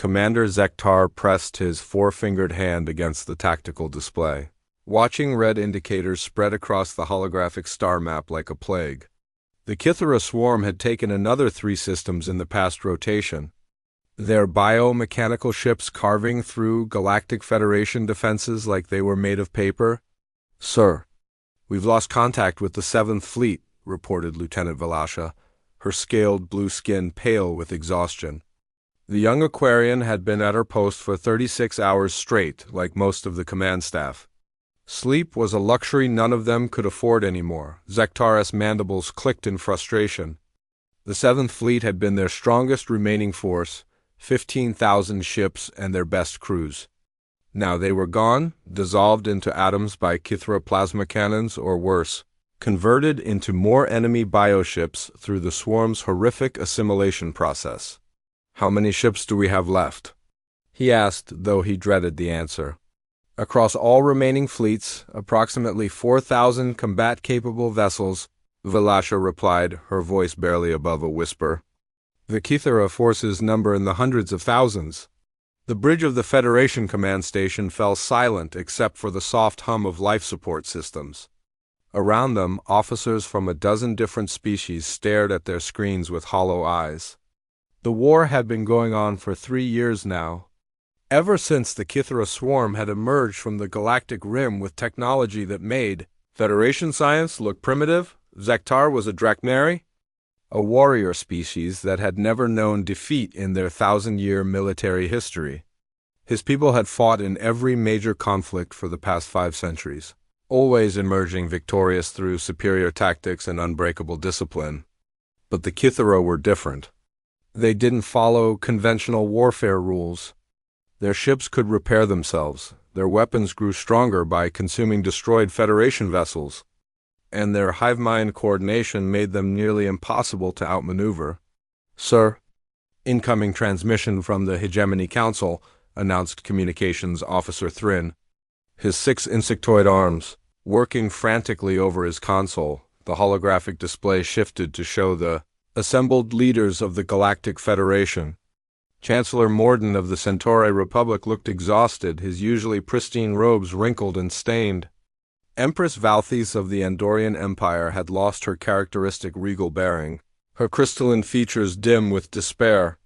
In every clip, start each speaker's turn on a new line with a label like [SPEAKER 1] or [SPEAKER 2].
[SPEAKER 1] Commander Zektar pressed his four-fingered hand against the tactical display, watching red indicators spread across the holographic star map like a plague. The Kythera swarm had taken another 3 systems in the past rotation, their biomechanical ships carving through Galactic Federation defenses like they were made of paper. "Sir, we've lost contact with the 7th Fleet," reported Lieutenant Velasha, her scaled blue skin pale with exhaustion. The young Aquarian had been at her post for 36 hours straight, like most of the command staff. Sleep was a luxury none of them could afford anymore. Zektar's mandibles clicked in frustration. The 7th Fleet had been their strongest remaining force, 15,000 ships and their best crews. Now they were gone, dissolved into atoms by Kythera plasma cannons, or worse, converted into more enemy bioships through the swarm's horrific assimilation process. "How many ships do we have left?" he asked, though he dreaded the answer. "Across all remaining fleets, approximately 4,000 combat-capable vessels," Velasha replied, her voice barely above a whisper. "The Kythera forces number in the hundreds of thousands." The bridge of the Federation command station fell silent except for the soft hum of life support systems. Around them, officers from a dozen different species stared at their screens with hollow eyes. The war had been going on for 3 years now. Ever since the Kythera swarm had emerged from the galactic rim with technology that made Federation science look primitive, Zektar was a Drachnari, a warrior species that had never known defeat in their 1,000-year military history. His people had fought in every major conflict for the past 5 centuries, always emerging victorious through superior tactics and unbreakable discipline. But the Kythera were different. They didn't follow conventional warfare rules. Their ships could repair themselves, their weapons grew stronger by consuming destroyed Federation vessels, and their hive-mind coordination made them nearly impossible to outmaneuver. "Sir, incoming transmission from the Hegemony Council," announced Communications Officer Thrin, his 6 insectoid arms working frantically over his console. The holographic display shifted to show the assembled leaders of the Galactic Federation. Chancellor Morden of the Centauri Republic looked exhausted, his usually pristine robes wrinkled and stained. Empress Valthis of the Andorian Empire had lost her characteristic regal bearing, her crystalline features dim with despair.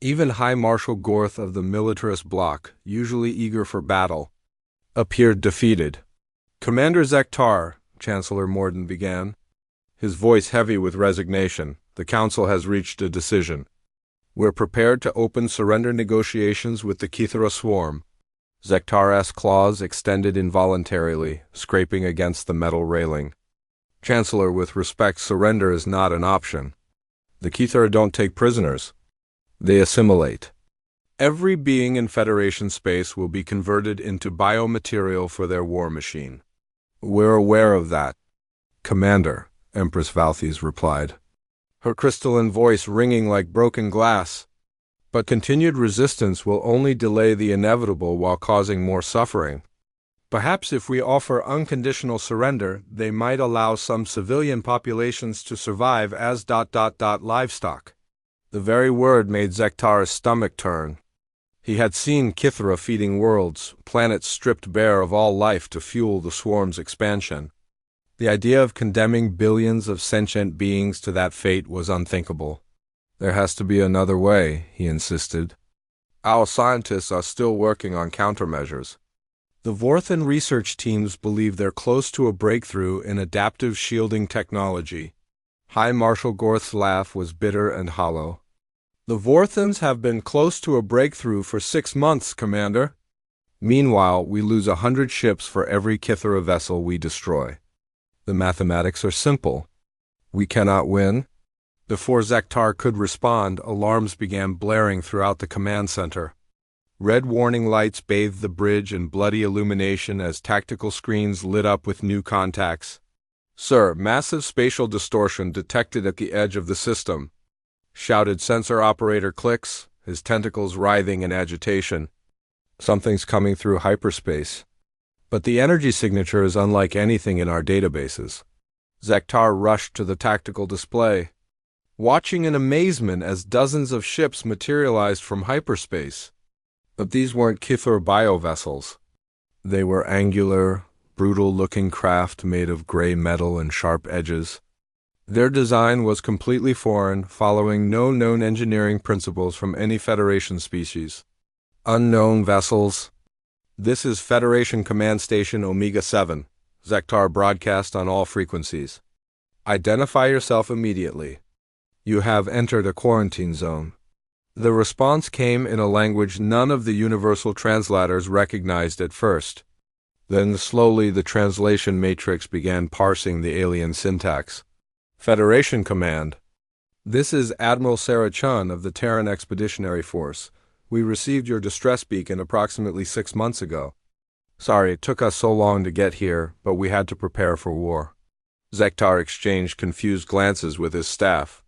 [SPEAKER 1] Even High Marshal Gorth of the militarist bloc, usually eager for battle, appeared defeated. "Commander Zektar," Chancellor Morden began, his voice heavy with resignation, "the Council has reached a decision. We're prepared to open surrender negotiations with the Kythera swarm." Zektar's claws extended involuntarily, scraping against the metal railing. "Chancellor, with respect, surrender is not an option. The Kythera don't take prisoners. They assimilate. Every being in Federation space will be converted into biomaterial for their war machine." "We're aware of that, Commander," Empress Valthis replied, her crystalline voice ringing like broken glass. "But continued resistance will only delay the inevitable while causing more suffering. Perhaps if we offer unconditional surrender, they might allow some civilian populations to survive as livestock." The very word made Zektar's stomach turn. He had seen Kythera feeding worlds, planets stripped bare of all life to fuel the swarm's expansion. The idea of condemning billions of sentient beings to that fate was unthinkable. "There has to be another way," he insisted. "Our scientists are still working on countermeasures." The Vorthan research teams believe they're close to a breakthrough in adaptive shielding technology. High Marshal Gorth's laugh was bitter and hollow. "The Vorthans have been close to a breakthrough for 6 months, Commander. Meanwhile, we lose 100 ships for every Kythera vessel we destroy. The mathematics are simple. We cannot win." Before Zektar could respond, alarms began blaring throughout the command center. Red warning lights bathed the bridge in bloody illumination as tactical screens lit up with new contacts. "Sir, massive spatial distortion detected at the edge of the system," shouted sensor operator Clicks, his tentacles writhing in agitation. "Something's coming through hyperspace. But the energy signature is unlike anything in our databases." Zektar rushed to the tactical display. watching in amazement as dozens of ships materialized from hyperspace. But these weren't Kithra biovessels. They were angular, brutal-looking craft made of gray metal and sharp edges. Their design was completely foreign, following no known engineering principles from any Federation species. Unknown vessels. This is Federation Command Station Omega-7. Zektar broadcast on all frequencies. Identify yourself immediately. You have entered a quarantine zone. The response came in a language none of the universal translators recognized at first. Then slowly the translation matrix began parsing the alien syntax. Federation Command. This is Admiral Sarah Chun of the Terran Expeditionary Force. We received your distress beacon approximately 6 months ago. Sorry it took us so long to get here, but we had to prepare for war. Zektar exchanged confused glances with his staff.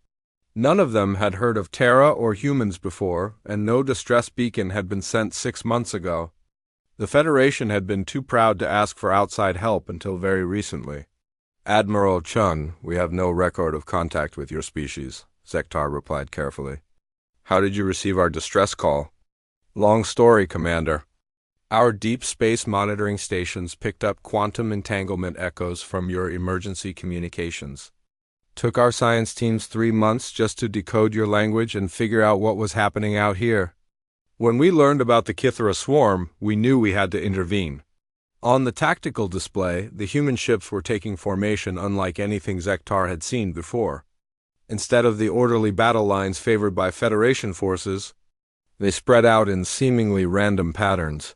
[SPEAKER 1] None of them had heard of Terra or humans before, and no distress beacon had been sent 6 months ago. The Federation had been too proud to ask for outside help until very recently. Admiral Chun, we have no record of contact with your species, Zektar replied carefully. How did you receive our distress call? Long story, Commander. Our deep space monitoring stations picked up quantum entanglement echoes from your emergency communications. Took our science teams 3 months just to decode your language and figure out what was happening out here. When we learned about the Kithra swarm, we knew we had to intervene. On the tactical display, the human ships were taking formation unlike anything Zektar had seen before. Instead of the orderly battle lines favored by Federation forces, they spread out in seemingly random patterns,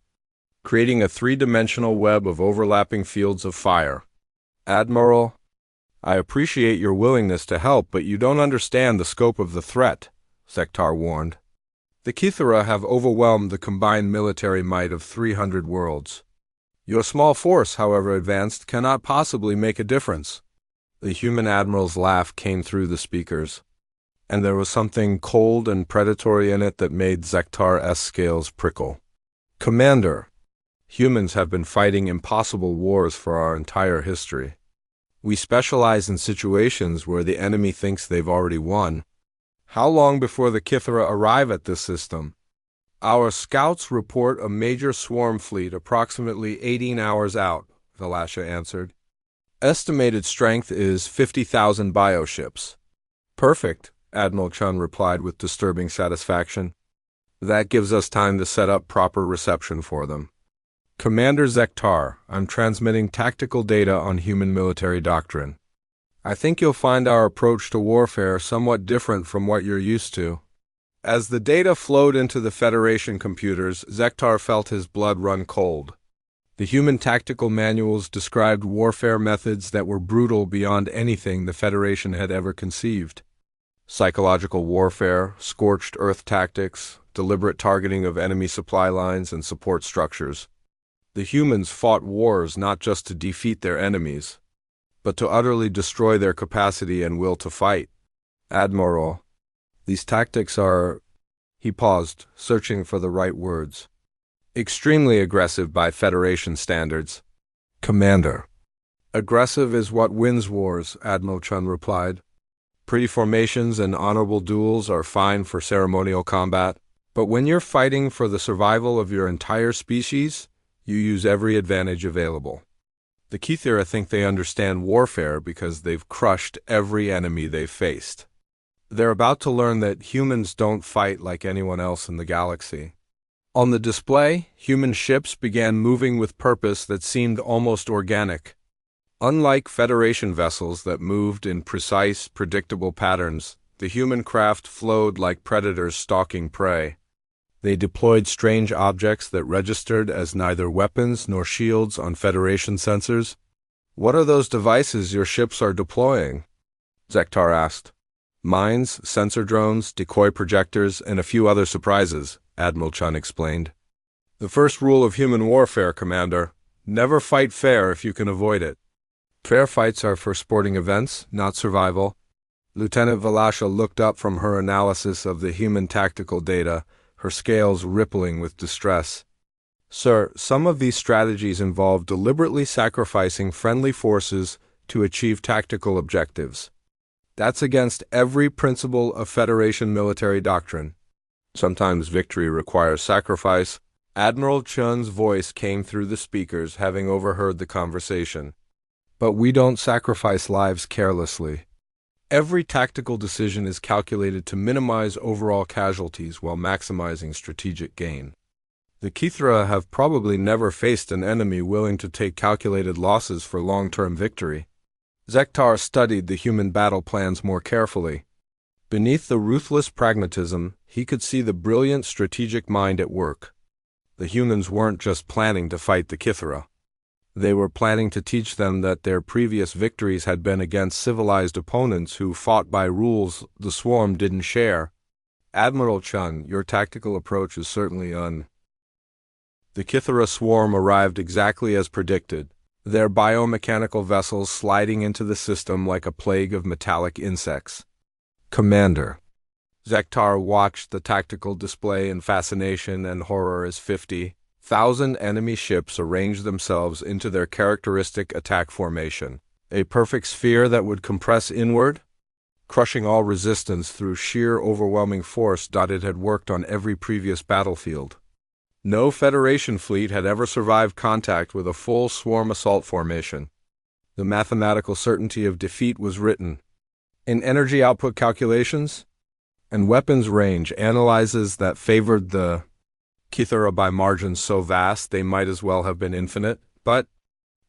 [SPEAKER 1] creating a 3-dimensional web of overlapping fields of fire. Admiral, I appreciate your willingness to help, but you don't understand the scope of the threat, Zektar warned. The Kithra have overwhelmed the combined military might of 300 worlds. Your small force, however advanced, cannot possibly make a difference. The human admiral's laugh came through the speakers, and there was something cold and predatory in it that made Zektar's scales prickle. Commander, humans have been fighting impossible wars for our entire history. We specialize in situations where the enemy thinks they've already won. How long before the Kithra arrive at this system? Our scouts report a major swarm fleet approximately 18 hours out, Valasha answered. Estimated strength is 50,000 bioships. Perfect, Admiral Chun replied with disturbing satisfaction. That gives us time to set up proper reception for them. Commander Zektar, I'm transmitting tactical data on human military doctrine. I think you'll find our approach to warfare somewhat different from what you're used to. As the data flowed into the Federation computers, Zektar felt his blood run cold. The human tactical manuals described warfare methods that were brutal beyond anything the Federation had ever conceived. Psychological warfare, scorched earth tactics, deliberate targeting of enemy supply lines and support structures. The humans fought wars not just to defeat their enemies, but to utterly destroy their capacity and will to fight. Admiral, these tactics are... He paused, searching for the right words. Extremely aggressive by Federation standards. Commander. Aggressive is what wins wars, Admiral Chun replied. Pretty formations and honorable duels are fine for ceremonial combat, but when you're fighting for the survival of your entire species, you use every advantage available. The Kithra think they understand warfare because they've crushed every enemy they've faced. They're about to learn that humans don't fight like anyone else in the galaxy. On the display, human ships began moving with purpose that seemed almost organic. Unlike Federation vessels that moved in precise, predictable patterns, the human craft flowed like predators stalking prey. They deployed strange objects that registered as neither weapons nor shields on Federation sensors. What are those devices your ships are deploying? Zektar asked. Mines, sensor drones, decoy projectors, and a few other surprises, Admiral Chun explained. The first rule of human warfare, Commander: never fight fair if you can avoid it. Fair fights are for sporting events, not survival. Lieutenant Valasha looked up from her analysis of the human tactical data, her scales rippling with distress. Sir, some of these strategies involve deliberately sacrificing friendly forces to achieve tactical objectives. That's against every principle of Federation military doctrine. Sometimes victory requires sacrifice. Admiral Chun's voice came through the speakers, having overheard the conversation. But we don't sacrifice lives carelessly. Every tactical decision is calculated to minimize overall casualties while maximizing strategic gain. The Kithra have probably never faced an enemy willing to take calculated losses for long-term victory. Zektar studied the human battle plans more carefully. Beneath the ruthless pragmatism, he could see the brilliant strategic mind at work. The humans weren't just planning to fight the Kithra. They were planning to teach them that their previous victories had been against civilized opponents who fought by rules the swarm didn't share. Admiral Chun, your tactical approach is certainly The Kithra swarm arrived exactly as predicted, their biomechanical vessels sliding into the system like a plague of metallic insects. Commander. Zektar watched the tactical display in fascination and horror as 50,000 enemy ships arranged themselves into their characteristic attack formation, a perfect sphere that would compress inward, crushing all resistance through sheer overwhelming force. It had worked on every previous battlefield. No Federation fleet had ever survived contact with a full swarm assault formation. The mathematical certainty of defeat was written in energy output calculations and weapons range analyses that favored the Kithra by margins so vast they might as well have been infinite, but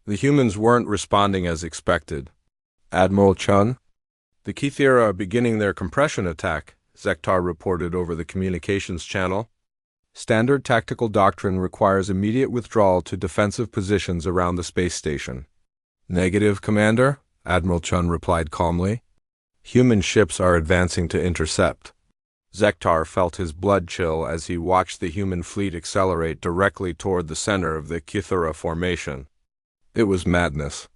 [SPEAKER 1] the humans weren't responding as expected. Admiral Chun, the Kithra are beginning their compression attack, Zektar reported over the communications channel. Standard tactical doctrine requires immediate withdrawal to defensive positions around the space station. Negative, Commander, Admiral Chun replied calmly. Human ships are advancing to intercept. Zektar felt his blood chill as he watched the human fleet accelerate directly toward the center of the Kithra formation. It was madness.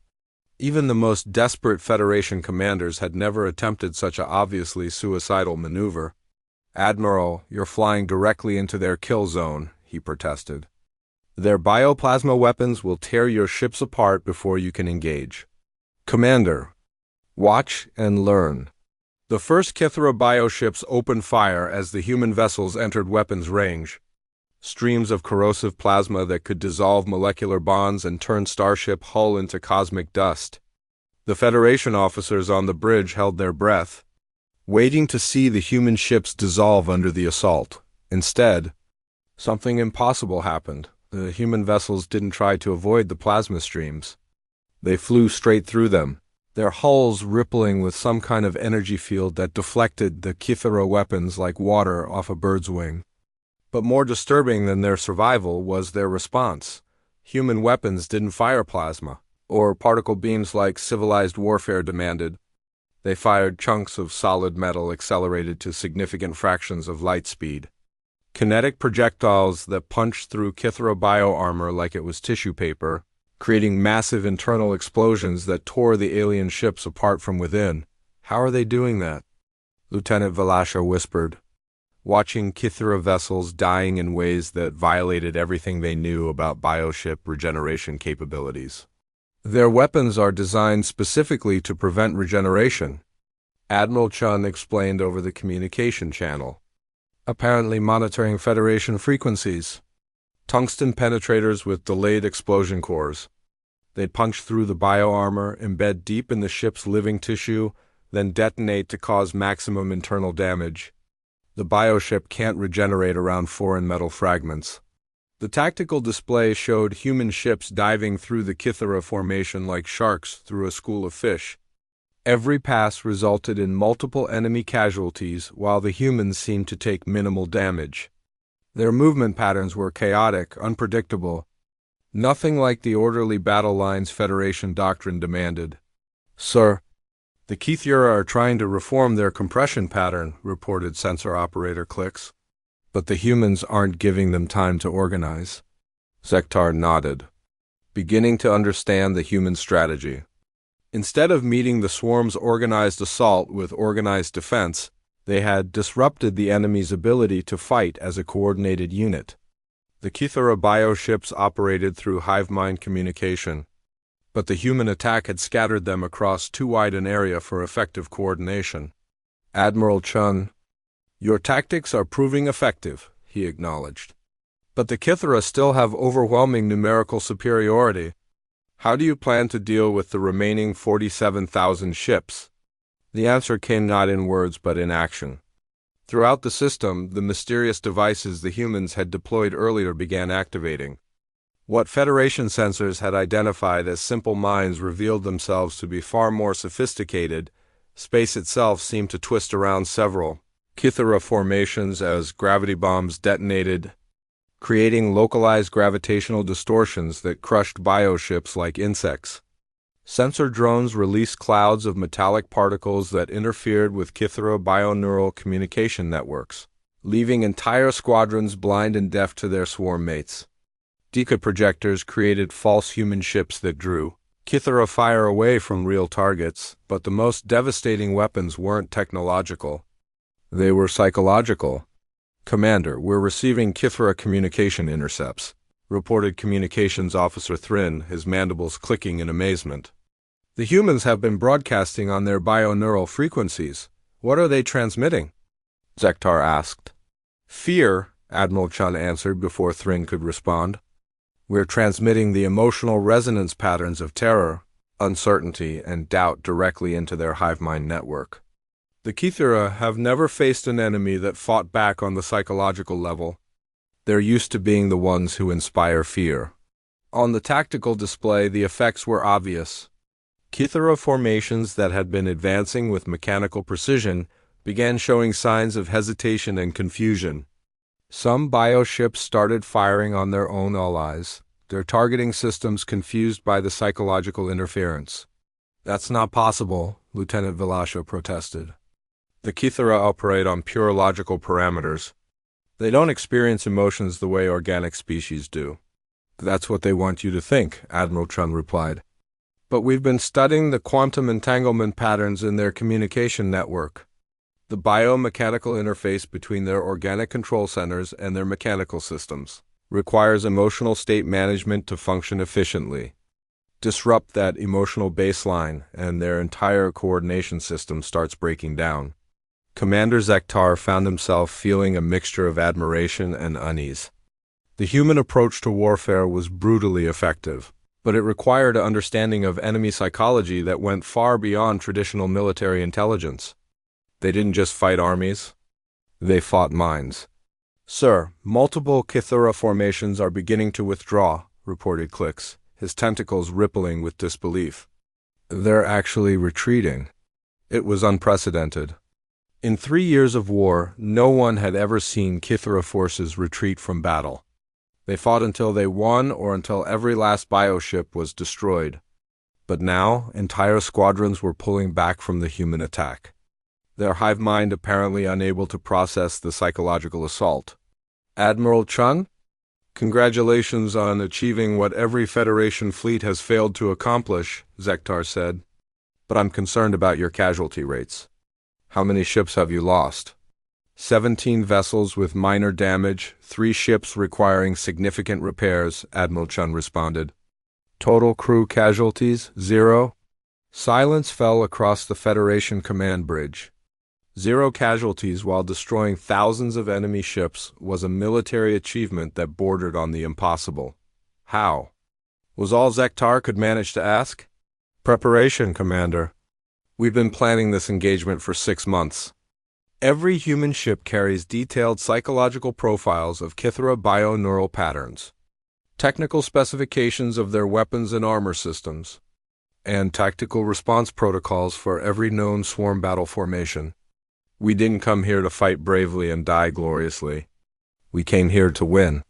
[SPEAKER 1] Even the most desperate Federation commanders had never attempted such an obviously suicidal maneuver. Admiral, you're flying directly into their kill zone, he protested. Their bioplasma weapons will tear your ships apart before you can engage. Commander, watch and learn. The first Kithra bioships opened fire as the human vessels entered weapons range. Streams of corrosive plasma that could dissolve molecular bonds and turn starship hull into cosmic dust. The Federation officers on the bridge held their breath, waiting to see the human ships dissolve under the assault. Instead, something impossible happened. The human vessels didn't try to avoid the plasma streams. They flew straight through them, their hulls rippling with some kind of energy field that deflected the Kithra weapons like water off a bird's wing. But more disturbing than their survival was their response. Human weapons didn't fire plasma, or particle beams like civilized warfare demanded. They fired chunks of solid metal accelerated to significant fractions of light speed. Kinetic projectiles that punched through Kithra bioarmor like it was tissue paper, creating massive internal explosions that tore the alien ships apart from within. How are they doing that? Lieutenant Velasha whispered, watching Kithra vessels dying in ways that violated everything they knew about bioship regeneration capabilities. Their weapons are designed specifically to prevent regeneration, Admiral Chun explained over the communication channel, apparently monitoring Federation frequencies. Tungsten penetrators with delayed explosion cores. They'd punch through the bioarmor, embed deep in the ship's living tissue, then detonate to cause maximum internal damage. The bioship can't regenerate around foreign metal fragments. The tactical display showed human ships diving through the Kithra formation like sharks through a school of fish. Every pass resulted in multiple enemy casualties, while the humans seemed to take minimal damage. Their movement patterns were chaotic, unpredictable, nothing like the orderly battle lines Federation doctrine demanded. Sir, the Kithra are trying to reform their compression pattern, reported sensor operator Clicks. But the humans aren't giving them time to organize. Zektar nodded, beginning to understand the human strategy. Instead of meeting the swarm's organized assault with organized defense, they had disrupted the enemy's ability to fight as a coordinated unit. The Kithra bioships operated through hive mind communication. but the human attack had scattered them across too wide an area for effective coordination. Admiral Chun, your tactics are proving effective, he acknowledged. But the Kithara still have overwhelming numerical superiority. How do you plan to deal with the remaining 47,000 ships? The answer came not in words but in action. Throughout the system, the mysterious devices the humans had deployed earlier began activating. What Federation sensors had identified as simple mines revealed themselves to be far more sophisticated. Space itself seemed to twist around several Kithara formations as gravity bombs detonated, creating localized gravitational distortions that crushed bioships like insects. Sensor drones released clouds of metallic particles that interfered with Kithara bioneural communication networks, leaving entire squadrons blind and deaf to their swarm mates. Deca projectors created false human ships that drew Kithara fire away from real targets, but the most devastating weapons weren't technological. They were psychological. Commander, we're receiving Kithara communication intercepts, reported Communications Officer Thrin, his mandibles clicking in amazement. The humans have been broadcasting on their bioneural frequencies. What are they transmitting? Zektar asked. Fear, Admiral Chun answered before Thrin could respond. We're transmitting the emotional resonance patterns of terror, uncertainty, and doubt directly into their hive mind network. The Kithara have never faced an enemy that fought back on the psychological level. They're used to being the ones who inspire fear. On the tactical display, the effects were obvious. Kithara formations that had been advancing with mechanical precision began showing signs of hesitation and confusion. Some bioships started firing on their own allies, their targeting systems confused by the psychological interference. That's not possible, Lieutenant Velasha protested. The Kithara operate on pure logical parameters. They don't experience emotions the way organic species do. That's what they want you to think, Admiral Chun replied. But we've been studying the quantum entanglement patterns in their communication network. The biomechanical interface between their organic control centers and their mechanical systems requires emotional state management to function efficiently. Disrupt that emotional baseline, and their entire coordination system starts breaking down. Commander Zektar found himself feeling a mixture of admiration and unease. The human approach to warfare was brutally effective, but it required an understanding of enemy psychology that went far beyond traditional military intelligence. They didn't just fight armies, they fought minds. Sir, multiple Kithara formations are beginning to withdraw, reported Clix, his tentacles rippling with disbelief. They're actually retreating. It was unprecedented. In 3 years of war, no one had ever seen Kithara forces retreat from battle. They fought until they won or until every last bioship was destroyed. But now, entire squadrons were pulling back from the human attack. Their hive mind apparently unable to process the psychological assault. Admiral Chun? Congratulations on achieving what every Federation fleet has failed to accomplish, Zektar said. But I'm concerned about your casualty rates. How many ships have you lost? 17 vessels with minor damage, 3 ships requiring significant repairs, Admiral Chun responded. Total crew casualties, 0. Silence fell across the Federation command bridge. 0 casualties while destroying thousands of enemy ships was a military achievement that bordered on the impossible. How? Was all Zektar could manage to ask. Preparation, Commander. We've been planning this engagement for 6 months. Every human ship carries detailed psychological profiles of Kithara bioneural patterns, technical specifications of their weapons and armor systems, and tactical response protocols for every known swarm battle formation. We didn't come here to fight bravely and die gloriously. We came here to win.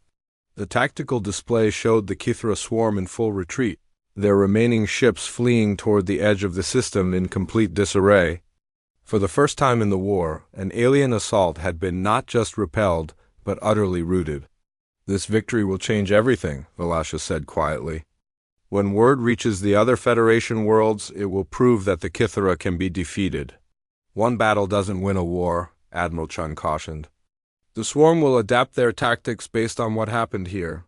[SPEAKER 1] The tactical display showed the Kithara swarm in full retreat, their remaining ships fleeing toward the edge of the system in complete disarray. For the first time in the war, an alien assault had been not just repelled, but utterly routed. This victory will change everything, Velasha said quietly. When word reaches the other Federation worlds, it will prove that the Kithara can be defeated. One battle doesn't win a war, Admiral Chun cautioned. The swarm will adapt their tactics based on what happened here.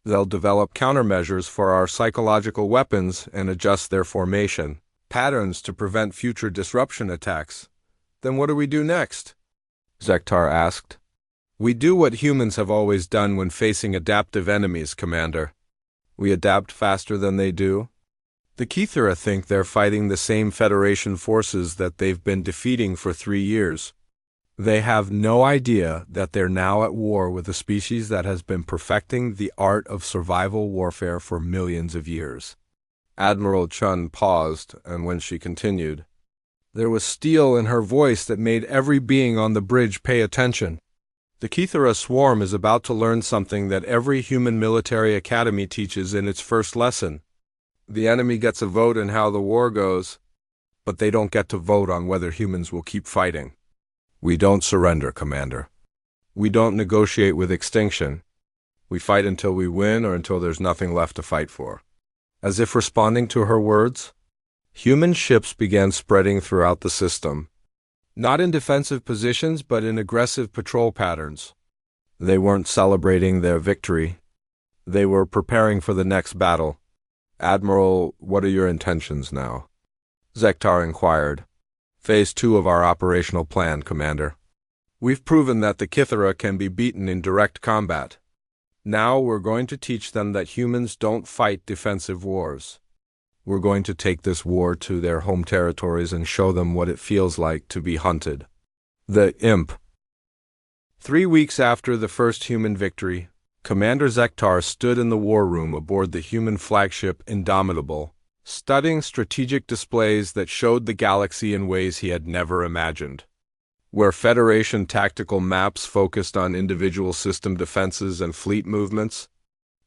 [SPEAKER 1] They'll develop countermeasures for our psychological weapons and adjust their formation patterns to prevent future disruption attacks. Then what do we do next? Zektar asked. We do what humans have always done when facing adaptive enemies, Commander. We adapt faster than they do. The Kithara think they're fighting the same Federation forces that they've been defeating for 3 years. They have no idea that they're now at war with a species that has been perfecting the art of survival warfare for millions of years. Admiral Chun paused, and when she continued, there was steel in her voice that made every being on the bridge pay attention. The Kithara swarm is about to learn something that every human military academy teaches in its first lesson. The enemy gets a vote in how the war goes, but they don't get to vote on whether humans will keep fighting. We don't surrender, Commander. We don't negotiate with extinction. We fight until we win or until there's nothing left to fight for. As if responding to her words, human ships began spreading throughout the system, not in defensive positions but in aggressive patrol patterns. They weren't celebrating their victory. They were preparing for the next battle. Admiral, what are your intentions now? Zektar inquired. Phase 2 of our operational plan, Commander. We've proven that the Kithara can be beaten in direct combat. Now we're going to teach them that humans don't fight defensive wars. We're going to take this war to their home territories and show them what it feels like to be hunted. The Imp. 3 weeks after the first human victory, Commander Zektar stood in the war room aboard the human flagship Indomitable, studying strategic displays that showed the galaxy in ways he had never imagined. Where Federation tactical maps focused on individual system defenses and fleet movements,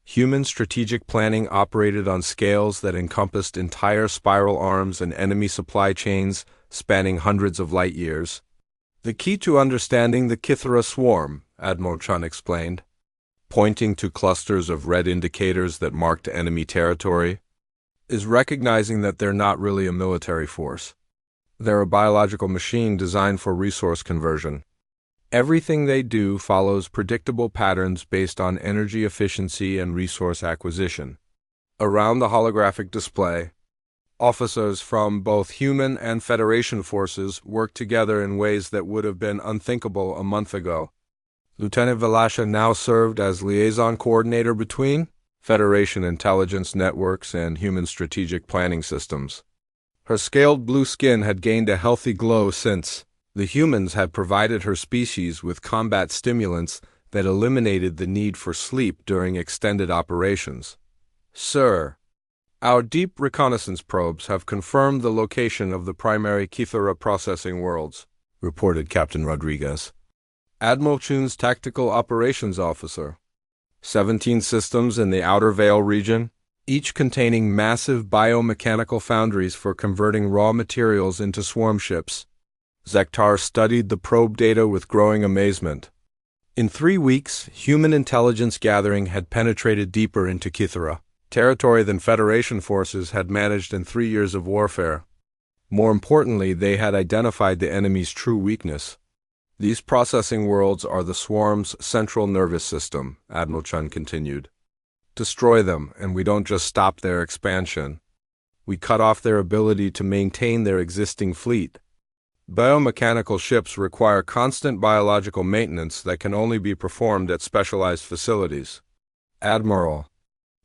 [SPEAKER 1] human strategic planning operated on scales that encompassed entire spiral arms and enemy supply chains spanning hundreds of light years. The key to understanding the Kithara swarm, Admiral Chun explained, pointing to clusters of red indicators that marked enemy territory, is recognizing that they're not really a military force. They're a biological machine designed for resource conversion. Everything they do follows predictable patterns based on energy efficiency and resource acquisition. Around the holographic display, officers from both human and Federation forces work together in ways that would have been unthinkable a month ago. Lieutenant Velasha now served as liaison coordinator between Federation intelligence networks and human strategic planning systems. Her scaled blue skin had gained a healthy glow since the humans had provided her species with combat stimulants that eliminated the need for sleep during extended operations. Sir, our deep reconnaissance probes have confirmed the location of the primary Kithara processing worlds, reported Captain Rodriguez. Admiral Chun's tactical operations officer. 17 systems in the Outer Veil region, each containing massive biomechanical foundries for converting raw materials into swarm ships. Zektar studied the probe data with growing amazement. In 3 weeks, human intelligence gathering had penetrated deeper into Kithara, territory than Federation forces had managed in 3 years of warfare. More importantly, they had identified the enemy's true weakness. These processing worlds are the swarm's central nervous system, Admiral Chun continued. Destroy them, and we don't just stop their expansion. We cut off their ability to maintain their existing fleet. Biomechanical ships require constant biological maintenance that can only be performed at specialized facilities. Admiral,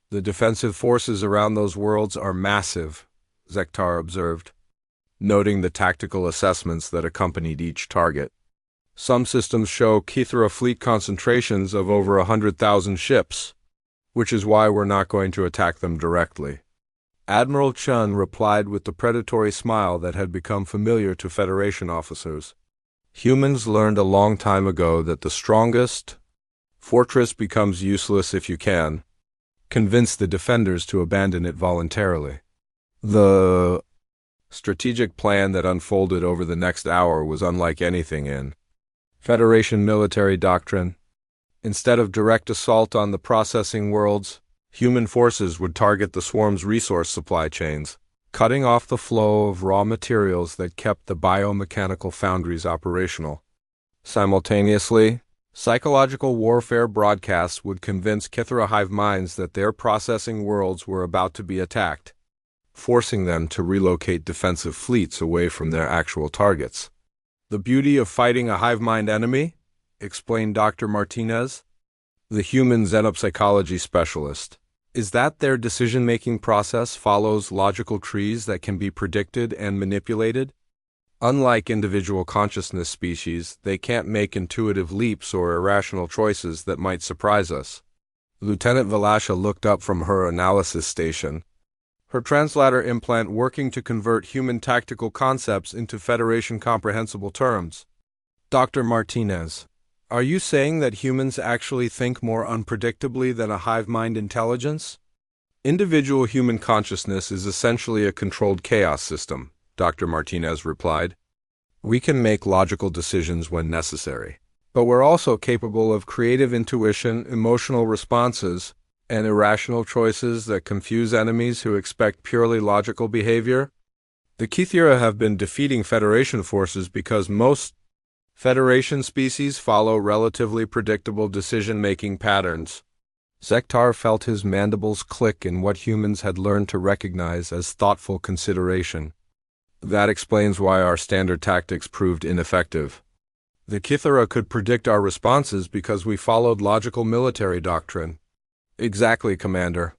[SPEAKER 1] the defensive forces around those worlds are massive, Zektar observed, noting the tactical assessments that accompanied each target. Some systems show Kithara fleet concentrations of over 100,000 ships, which is why we're not going to attack them directly. Admiral Chun replied with the predatory smile that had become familiar to Federation officers. Humans learned a long time ago that the strongest fortress becomes useless if you can convince the defenders to abandon it voluntarily. The strategic plan that unfolded over the next hour was unlike anything in Federation military doctrine. Instead of direct assault on the processing worlds, human forces would target the swarm's resource supply chains, cutting off the flow of raw materials that kept the biomechanical foundries operational. Simultaneously, Psychological warfare broadcasts would convince Kithara hive minds that their processing worlds were about to be attacked, forcing them to relocate defensive fleets away from their actual targets. The beauty of fighting a hive mind enemy, explained Dr. Martinez, the human xenopsychology specialist, is that their decision-making process follows logical trees that can be predicted and manipulated. Unlike individual consciousness species, they can't make intuitive leaps or irrational choices that might surprise us. Lieutenant Velasha looked up from her analysis station, her translator implant working to convert human tactical concepts into Federation comprehensible terms. Dr. Martinez, are you saying that humans actually think more unpredictably than a hive mind intelligence? Individual human consciousness is essentially a controlled chaos system, Dr. Martinez replied. We can make logical decisions when necessary, but we're also capable of creative intuition, emotional responses, and irrational choices that confuse enemies who expect purely logical behavior. The Kithira have been defeating Federation forces because most Federation species follow relatively predictable decision-making patterns. Zektar felt his mandibles click in what humans had learned to recognize as thoughtful consideration. That explains why our standard tactics proved ineffective. The Kithara could predict our responses because we followed logical military doctrine. Exactly, Commander.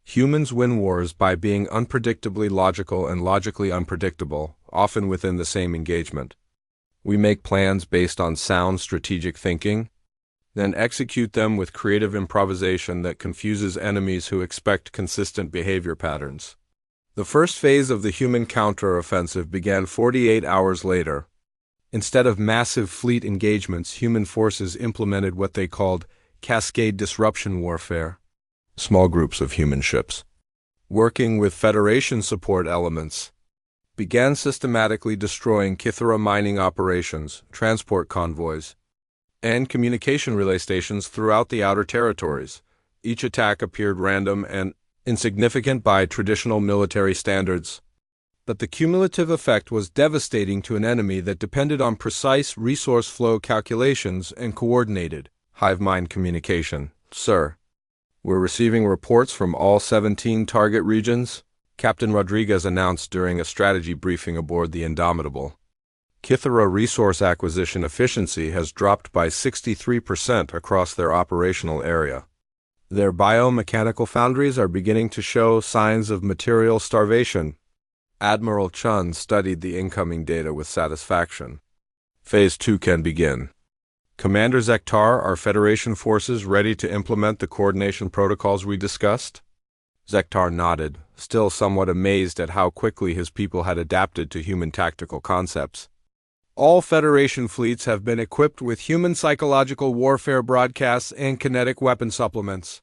[SPEAKER 1] Humans win wars by being unpredictably logical and logically unpredictable, often within the same engagement. We make plans based on sound strategic thinking, then execute them with creative improvisation that confuses enemies who expect consistent behavior patterns. The first phase of the human counter-offensive began 48 hours later. Instead of massive fleet engagements, human forces implemented what they called cascade disruption warfare. Small groups of human ships, working with Federation support elements, began systematically destroying Kithara mining operations, transport convoys, and communication relay stations throughout the outer territories. Each attack appeared random and insignificant by traditional military standards, but the cumulative effect was devastating to an enemy that depended on precise resource flow calculations and coordinated hive mind communication. Sir, we're receiving reports from all 17 target regions, Captain Rodriguez announced during a strategy briefing aboard the Indomitable. Kithara resource acquisition efficiency has dropped by 63% across their operational area. Their biomechanical foundries are beginning to show signs of material starvation. Admiral Chun studied the incoming data with satisfaction. Phase 2 can begin. Commander Zektar, are Federation forces ready to implement the coordination protocols we discussed? Zektar nodded, still somewhat amazed at how quickly his people had adapted to human tactical concepts. All Federation fleets have been equipped with human psychological warfare broadcasts and kinetic weapon supplements.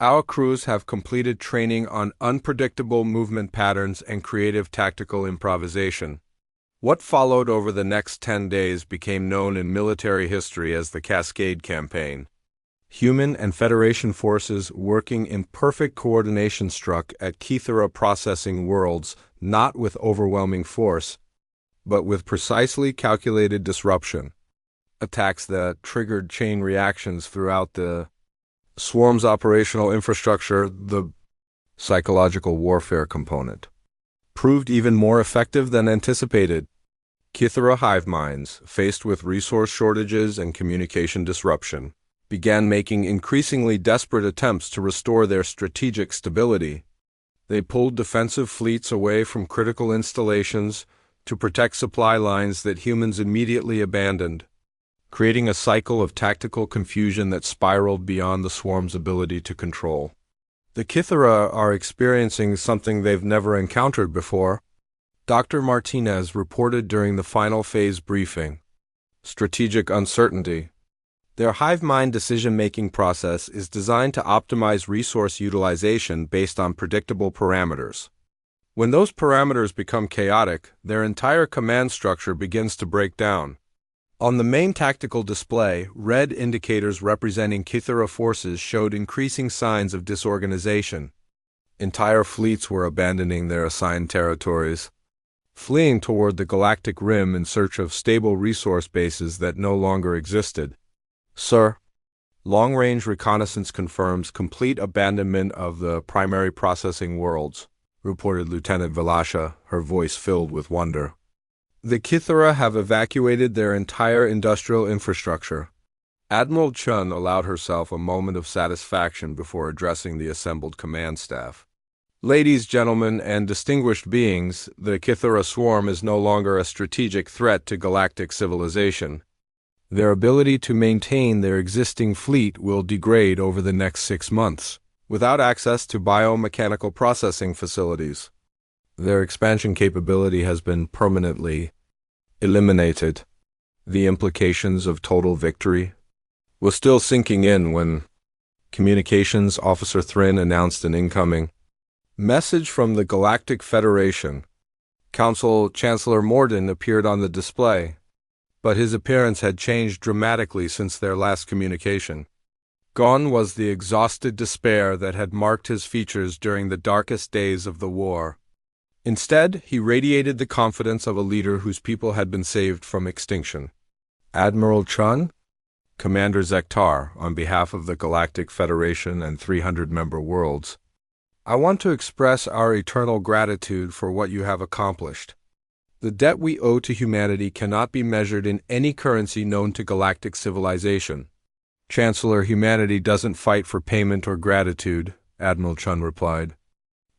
[SPEAKER 1] Our crews have completed training on unpredictable movement patterns and creative tactical improvisation. What followed over the next 10 days became known in military history as the Cascade Campaign. Human and Federation forces working in perfect coordination struck at Kithara processing worlds, not with overwhelming force, but with precisely calculated disruption. Attacks that triggered chain reactions throughout the swarm's operational infrastructure, the psychological warfare component, proved even more effective than anticipated. Kithara hive minds, faced with resource shortages and communication disruption, began making increasingly desperate attempts to restore their strategic stability. They pulled defensive fleets away from critical installations to protect supply lines that humans immediately abandoned, creating a cycle of tactical confusion that spiraled beyond the swarm's ability to control. The Kithara are experiencing something they've never encountered before, Dr. Martinez reported during the final phase briefing. Strategic uncertainty. Their hive mind decision-making process is designed to optimize resource utilization based on predictable parameters. When those parameters become chaotic, their entire command structure begins to break down. On the main tactical display, red indicators representing Kithara forces showed increasing signs of disorganization. Entire fleets were abandoning their assigned territories, fleeing toward the galactic rim in search of stable resource bases that no longer existed. Sir, long-range reconnaissance confirms complete abandonment of the primary processing worlds, reported Lieutenant Velasha, her voice filled with wonder. The Kithara have evacuated their entire industrial infrastructure. Admiral Chun allowed herself a moment of satisfaction before addressing the assembled command staff. Ladies, gentlemen, and distinguished beings, the Kithara swarm is no longer a strategic threat to galactic civilization. Their ability to maintain their existing fleet will degrade over the next 6 months, without access to biomechanical processing facilities. Their expansion capability has been permanently eliminated. The implications of total victory was still sinking in when Communications Officer Thrin announced an incoming message from the Galactic Federation. Council Chancellor Morden appeared on the display, but his appearance had changed dramatically since their last communication. Gone was the exhausted despair that had marked his features during the darkest days of the war. Instead, he radiated the confidence of a leader whose people had been saved from extinction. Admiral Chun? Commander Zektar, on behalf of the Galactic Federation and 300-member worlds, I want to express our eternal gratitude for what you have accomplished. The debt we owe to humanity cannot be measured in any currency known to galactic civilization. Chancellor, humanity doesn't fight for payment or gratitude, Admiral Chun replied.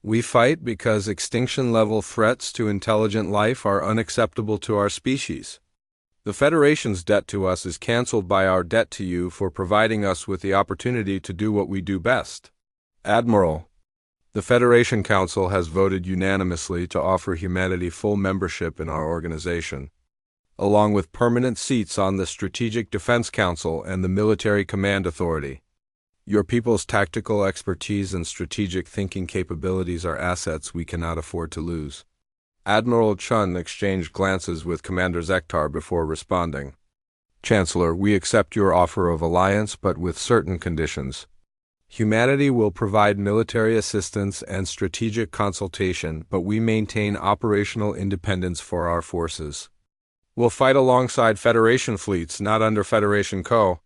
[SPEAKER 1] We fight because extinction-level threats to intelligent life are unacceptable to our species. The Federation's debt to us is cancelled by our debt to you for providing us with the opportunity to do what we do best. Admiral, the Federation Council has voted unanimously to offer humanity full membership in our organization, along with permanent seats on the Strategic Defense Council and the Military Command Authority. Your people's tactical expertise and strategic thinking capabilities are assets we cannot afford to lose. Admiral Chun exchanged glances with Commander Zektar before responding. Chancellor, we accept your offer of alliance, but with certain conditions. Humanity will provide military assistance and strategic consultation, but we maintain operational independence for our forces. We'll fight alongside Federation fleets, not under Federation Co.